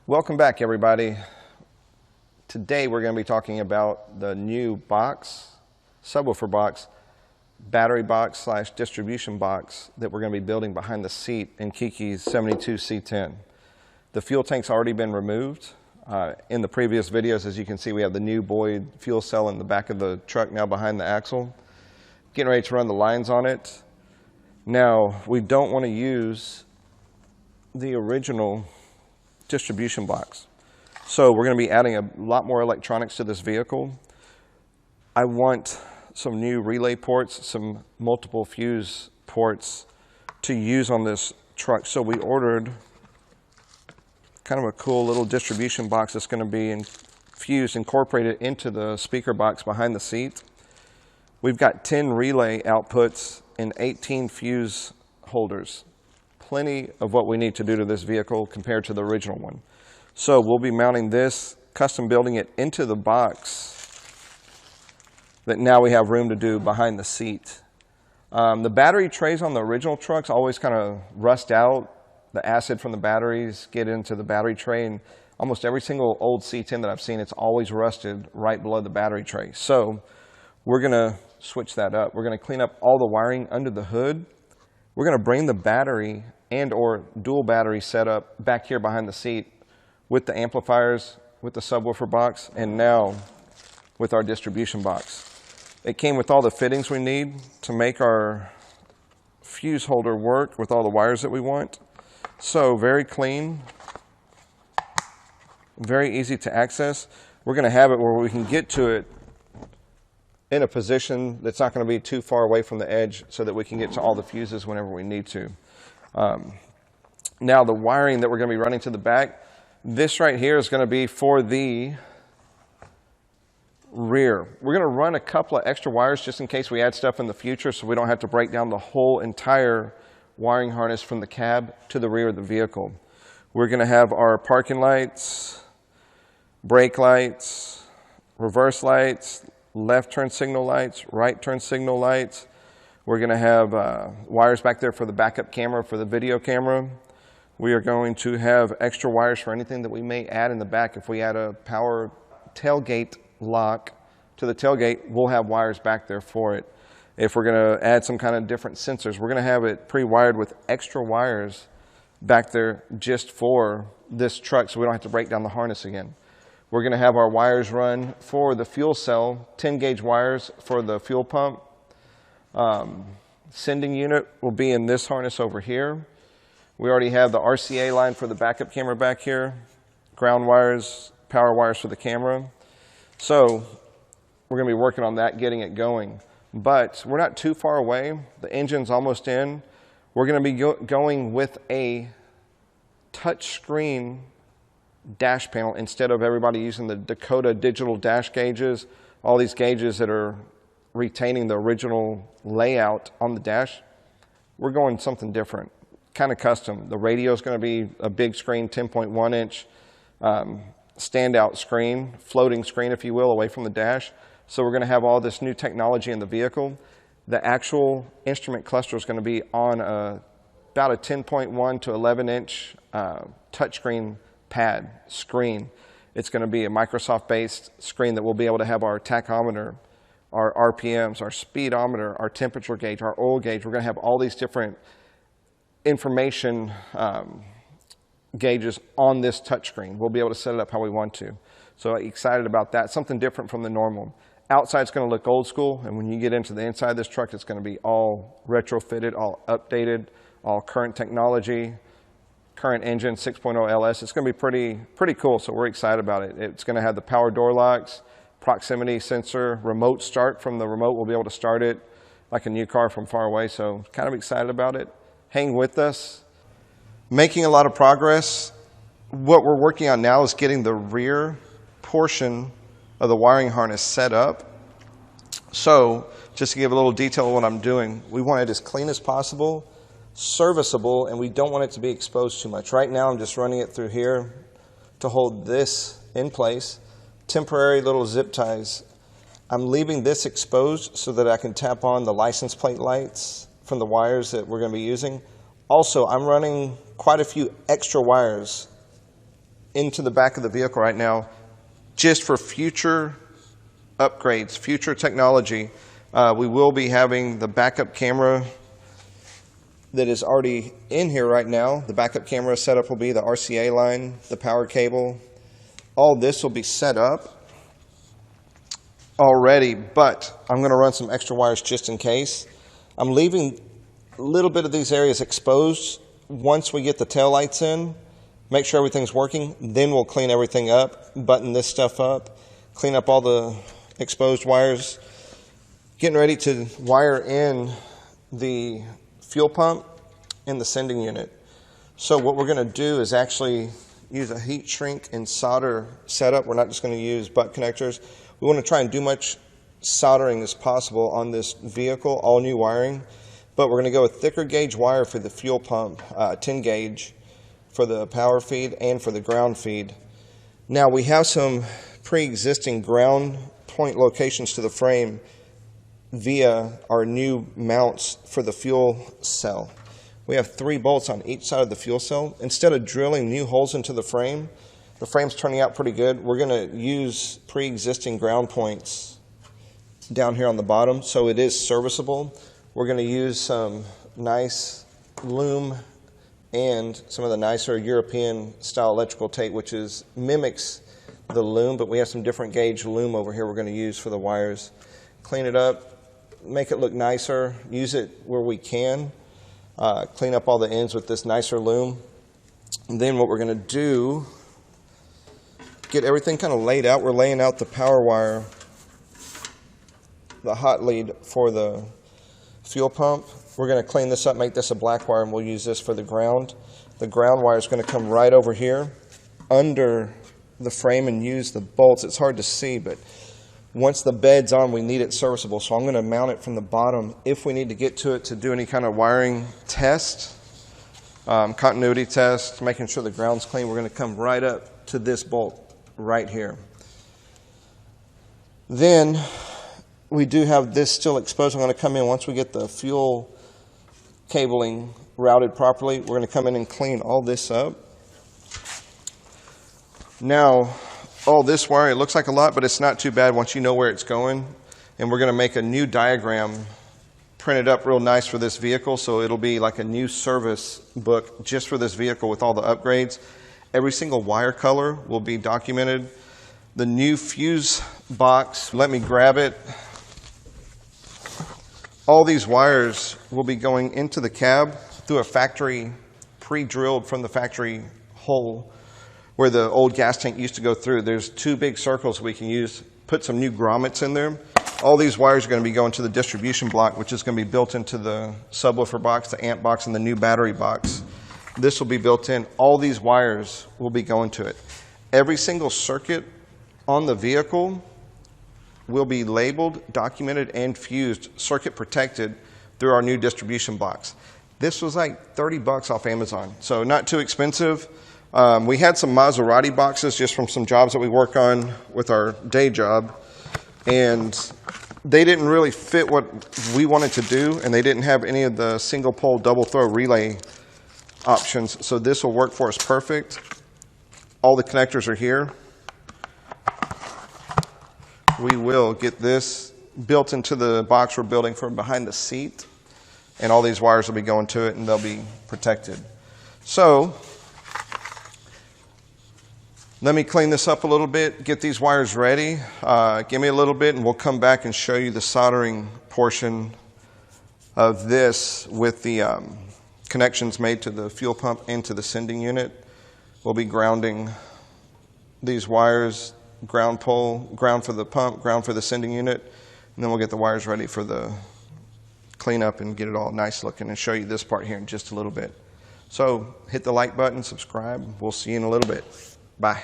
Welcome back, everybody. Today we're going to be talking about the new box, subwoofer box, battery box slash distribution box that we're going to be building behind the seat in Kiki's 72 C10. The fuel tank's already been removed. In the previous videos, as you can see, we have the new Boyd fuel cell in the back of the truck now behind the axle. Getting ready to run the lines on it. Now, we don't want to use the original distribution box. So we're going to be adding a lot more electronics to this vehicle. I want some new relay ports, some multiple fuse ports to use on this truck. So we ordered kind of a cool little distribution box that's going to be incorporated into the speaker box behind the seat. We've got 10 relay outputs and 18 fuse holders. Plenty of what we need to do to this vehicle compared to the original one. So we'll be mounting this, custom building it into the box that now we have room to do behind the seat. The battery trays on the original trucks always kind of rust out. The acid from the batteries get into the battery tray, and almost every single old C10 that I've seen, it's always rusted right below the battery tray. So we're going to switch that up. We're going to clean up all the wiring under the hood. We're going to bring the battery and or dual battery setup back here behind the seat with the amplifiers, with the subwoofer box, and now with our distribution box. It came with all the fittings we need to make our fuse holder work with all the wires that we want. So very clean, very easy to access. We're going to have it where we can get to it in a position that's not going to be too far away from the edge so that we can get to all the fuses whenever we need to. Now the wiring that we're going to be running to the back, this right here is going to be for the rear. We're going to run a couple of extra wires just in case we add stuff in the future so we don't have to break down the whole entire wiring harness from the cab to the rear of the vehicle. We're going to have our parking lights, brake lights, reverse lights, left turn signal lights, right turn signal lights. We're going to have wires back there for the backup camera, for the video camera. We are going to have extra wires for anything that we may add in the back. If we add a power tailgate lock to the tailgate, we'll have wires back there for it. If we're going to add some kind of different sensors, we're going to have it pre-wired with extra wires back there just for this truck so we don't have to break down the harness again. We're going to have our wires run for the fuel cell, 10 gauge wires for the fuel pump. Sending unit will be in this harness over here. We already have the RCA line for the backup camera back here, ground wires, power wires for the camera. So we're going to be working on that, getting it going. But we're not too far away. The engine's almost in. We're going to be going with a touch screen dash panel instead of everybody using the Dakota digital dash gauges, all these gauges that are retaining the original layout on the dash. We're going something different, kind of custom. The radio is going to be a big screen, 10.1 inch standout screen, floating screen, if you will, away from the dash. So we're going to have all this new technology in the vehicle. The actual instrument cluster is going to be on about a 10.1 to 11 inch touchscreen pad screen. It's going to be a Microsoft-based screen that we'll be able to have our tachometer, our RPMs, our speedometer, our temperature gauge, our oil gauge. We're going to have all these different information gauges on this touchscreen. We'll be able to set it up how we want to. So excited about that. Something different from the normal. Outside's going to look old school, and when you get into the inside of this truck, it's going to be all retrofitted, all updated, all current technology, current engine, 6.0 LS. It's going to be pretty cool, so we're excited about it. It's going to have the power door locks, proximity sensor, remote start. From the remote, we'll be able to start it like a new car from far away, so kind of excited about it. Hang with us. Making a lot of progress. What we're working on now is getting the rear portion of the wiring harness set up. So just to give a little detail of what I'm doing, we want it as clean as possible, serviceable, and we don't want it to be exposed too much. Right now I'm just running it through here to hold this in place. Temporary little zip ties. I'm leaving this exposed so that I can tap on the license plate lights from the wires that we're going to be using. Also, I'm running quite a few extra wires into the back of the vehicle right now just for future upgrades, future technology. We will be having the backup camera that is already in here right now. The backup camera setup will be the RCA line, the power cable. All this will be set up already, but I'm going to run some extra wires just in case. I'm leaving a little bit of these areas exposed. Once we get the tail lights in, make sure everything's working, then we'll clean everything up, button this stuff up, clean up all the exposed wires. Getting ready to wire in the fuel pump and the sending unit. So what we're going to do is actually use a heat shrink and solder setup. We're not just going to use butt connectors. We want to try and do much soldering as possible on this vehicle, all new wiring. But we're going to go with thicker gauge wire for the fuel pump, 10 gauge for the power feed and for the ground feed. Now we have some pre-existing ground point locations to the frame via our new mounts for the fuel cell. We have 3 bolts on each side of the fuel cell. Instead of drilling new holes into the frame's turning out pretty good. We're going to use pre-existing ground points down here on the bottom, so it is serviceable. We're going to use some nice loom and some of the nicer European style electrical tape, which mimics the loom, but we have some different gauge loom over here we're going to use for the wires. Clean it up, make it look nicer, use it where we can. Clean up all the ends with this nicer loom. And then what we're going to do, get everything kind of laid out. We're laying out the power wire, the hot lead for the fuel pump. We're going to clean this up, make this a black wire, and we'll use this for the ground. The ground wire is going to come right over here under the frame and use the bolts. It's hard to see, but once the bed's on, we need it serviceable. So I'm going to mount it from the bottom if we need to get to it to do any kind of wiring test, continuity test, making sure the ground's clean. We're going to come right up to this bolt right here. Then we do have this still exposed. I'm going to come in once we get the fuel cabling routed properly. We're going to come in and clean all this up. Now, all this wire, it looks like a lot, but it's not too bad once you know where it's going. And we're going to make a new diagram, print it up real nice for this vehicle, so it'll be like a new service book just for this vehicle with all the upgrades. Every single wire color will be documented. The new fuse box, let me grab it. All these wires will be going into the cab through a factory, pre-drilled from the factory hole where the old gas tank used to go through. There's 2 big circles we can use, put some new grommets in there. All these wires are going to be going to the distribution block, which is going to be built into the subwoofer box, the amp box, and the new battery box. This will be built in. All these wires will be going to it. Every single circuit on the vehicle will be labeled, documented, and fused, circuit protected through our new distribution box. This was like $30 off Amazon, so not too expensive. We had some Maserati boxes just from some jobs that we work on with our day job, and they didn't really fit what we wanted to do, and they didn't have any of the single pole double throw relay options, so this will work for us perfect. All the connectors are here. We will get this built into the box we're building from behind the seat, and all these wires will be going to it, and they'll be protected. So let me clean this up a little bit, get these wires ready. Give me a little bit, and we'll come back and show you the soldering portion of this with the connections made to the fuel pump and to the sending unit. We'll be grounding these wires, ground pole, ground for the pump, ground for the sending unit, and then we'll get the wires ready for the cleanup and get it all nice looking and show you this part here in just a little bit. So hit the like button, subscribe. We'll see you in a little bit. Bye.